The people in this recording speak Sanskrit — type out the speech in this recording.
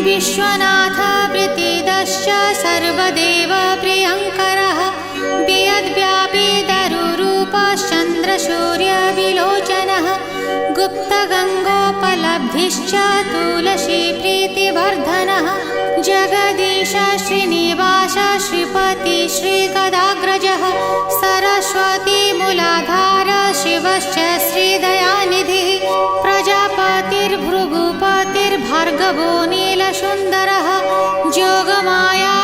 विश्वनाथ प्रीतिदश्च सर्वदेव प्रियङ्करः वियद्व्यापी दरुरूपश्चन्द्रसूर्यविलोचनः गुप्तगङ्गोपलब्धिश्च तुलसी प्रीतिवर्धनः जगदीश श्रीनिवास श्रीपति श्रीगदाग्रजः सरस्वती मूलाधार शिवश्च श्रीदयानिधिः प्रजापतिर्भृगुपतिर्भार्गवो नीलसुन्दरः जोगमाया